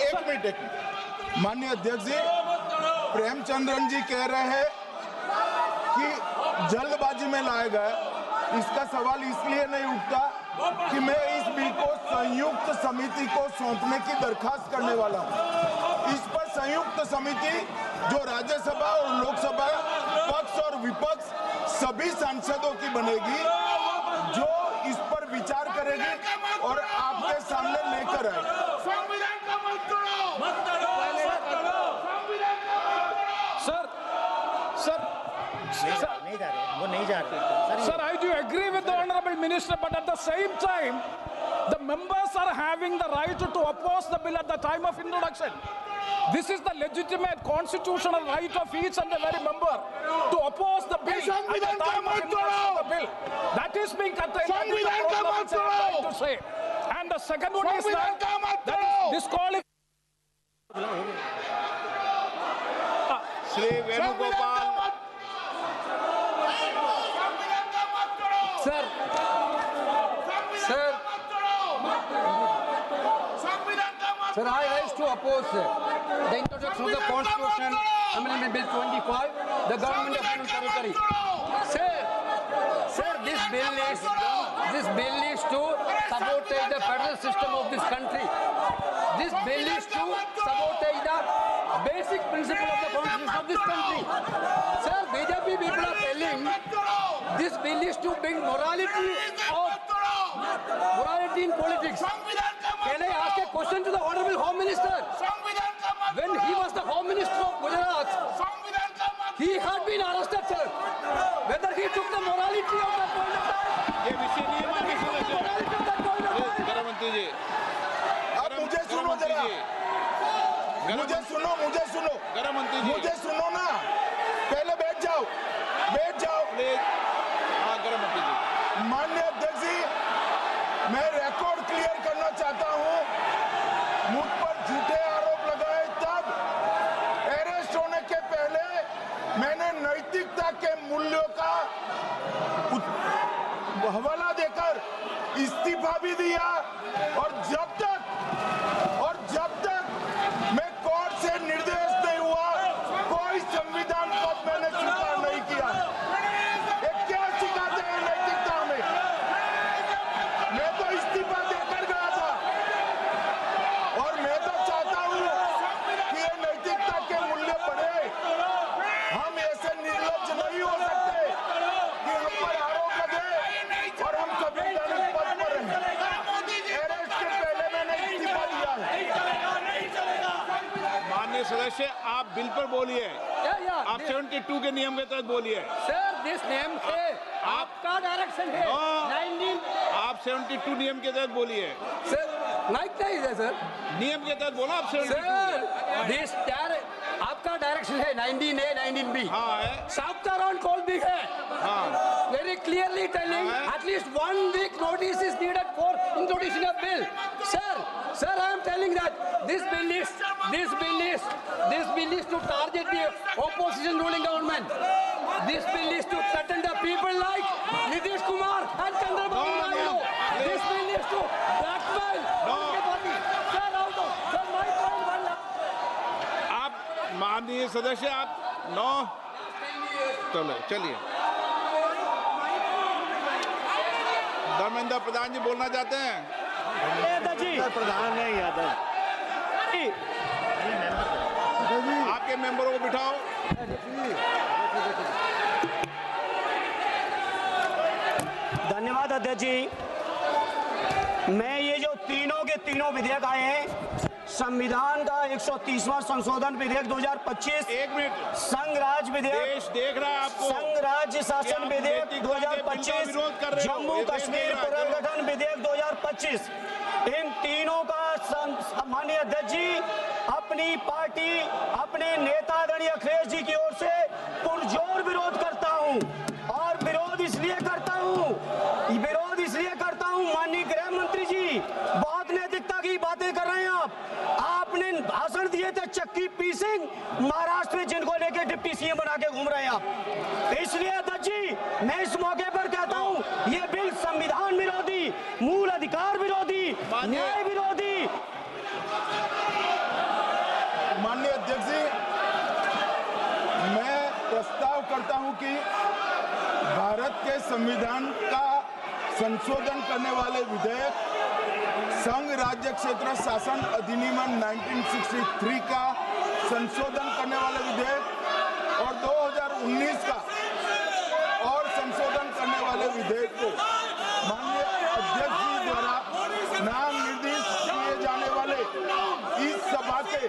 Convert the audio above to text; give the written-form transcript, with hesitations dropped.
एक मिनट माननीय अध्यक्ष जी, प्रेमचंद्रन जी कह रहे हैं कि जल्दबाजी में लाया गया। इसका सवाल इसलिए नहीं उठता कि मैं इस बिल को संयुक्त समिति को सौंपने की दरखास्त करने वाला हूं। इस पर संयुक्त समिति जो राज्यसभा और लोकसभा पक्ष और विपक्ष सभी सांसदों की बनेगी, जो इस पर विचार करेगी और आपके सामने लेकर आएगी। Sir, I do agree with the Honorable Minister, but at the same time, the members are having the right to oppose the bill at the time of introduction. This is the legitimate constitutional right of each and every member to oppose the bill at the time of introduction of the bill. That is being contained. That is the problem which I am trying to say. And the second one is that is disqualified. Shri Venugopal. Sir, I rise to oppose the introduction of the Constitution Amendment Bill 25, the Government of Union Territory. Sir, this bill is to sabotage the federal system of this country. This bill is to sabotage the basic principle of the Constitution of this country. Sir, BJP people are telling this bill is to bring morality in politics. Can I ask a question to the Honorable Home Minister? When he was the Home Minister of Gujarat, he had been arrested, sir. Whether he took the morality of that point of time, ये विषय नहीं है whether he took the morality of that point of time. गृह मंत्री जी, अब मुझे सुनो जरा, मुझे सुनो गृह मंत्री जी, मुझे सुनो ना, पहले बैठ जाओ। हाँ गृह मंत्री जी। माननीय अध्यक्ष जी, मैं रिकॉर्ड क्लियर करना चाहता हूं। मुझ पर झूठे आरोप लगाए तब अरेस्ट होने के पहले मैंने नैतिकता के मूल्यों का हवाला देकर इस्तीफा भी दिया, और जब तक मैं कोर्ट से निर्देश नहीं हुआ, कोई संविधान पद मैंने स्वीकार नहीं किया। ये क्या सिखाते हैं नैतिकता में? मैं तो इस्तीफा देकर गया था, और मैं तो चाहता हूं कि ये नैतिकता के मूल्य बढ़े। हम ऐसे निर्लज्ज नहीं हो सकते कि हम पर आरोप लगे और हम संवैधानिक पद पर रहें। अरेस्ट के पहले मैंने इस्तीफा दिया है। माननीय सदस्य, आप बिल पर बोलिए। आप 72 के नियम के तहत बोलिए। Sir, this name है, आपका डायरेक्शन है। 19 आप 72 नियम के तहत बोलिए। Sir, माइक नहीं है सर। नियम के तहत बोला आप 72। Sir, this आपका डायरेक्शन है 19A, 19B। हाँ है। Chapter on call भी है। हाँ। Very clearly telling at least 1 week notice is needed for introducing a bill. Sir, I am telling that this bill is to target the opposition ruling government. This bill is to threaten the people like Nitish Kumar and Chandrababu Naidu. This bill is to blackmail the party. Sir, out of sir, my point one. आप माननीय सदस्य, आप 9 चलिए। धर्मेंद्र प्रधान जी बोलना चाहते हैं? प्रधान है यादव। आपके मेंबरों को बिठाओ। धन्यवाद अध्यक्ष जी। मैं ये जो तीनों के तीनों विधेयक आए हैं, संविधान का 130वां संशोधन विधेयक 2025, 1 मिनट, संघ राज्य विधेयक, देश देख रहा है आपको, संघ राज्य शासन विधेयक 2025, जम्मू कश्मीर पुनर्गठन विधेयक 2025, इन तीनों का माननीय अध्यक्ष जी अपनी पार्टी, अपने नेता आदरणीय अखिलेश जी की ओर से पुरजोर विरोध करता हूं। और विरोध इसलिए करता हूं माननीय गृह मंत्री जी, बहुत नैतिकता की बातें कर रहे हैं आपने भाषण दिए थे चक्की पी सिंह महाराष्ट्र में, जिनको लेके डिप्टी सीएम बना के घूम रहे हैं आप। इसलिए अध्यक्ष जी मैं इस मौके पर कहता हूं ये बिल संविधान विरोधी, मूल अधिकार विरोधी, न्याय विरोधी। चाहता हूं कि भारत के संविधान का संशोधन करने वाले विधेयक, संघ राज्य क्षेत्र शासन अधिनियम 1963 का संशोधन करने वाले विधेयक और 2019 का और संशोधन करने वाले विधेयक को माननीय अध्यक्ष जी द्वारा नाम निर्देशित किए जाने वाले इस सभा के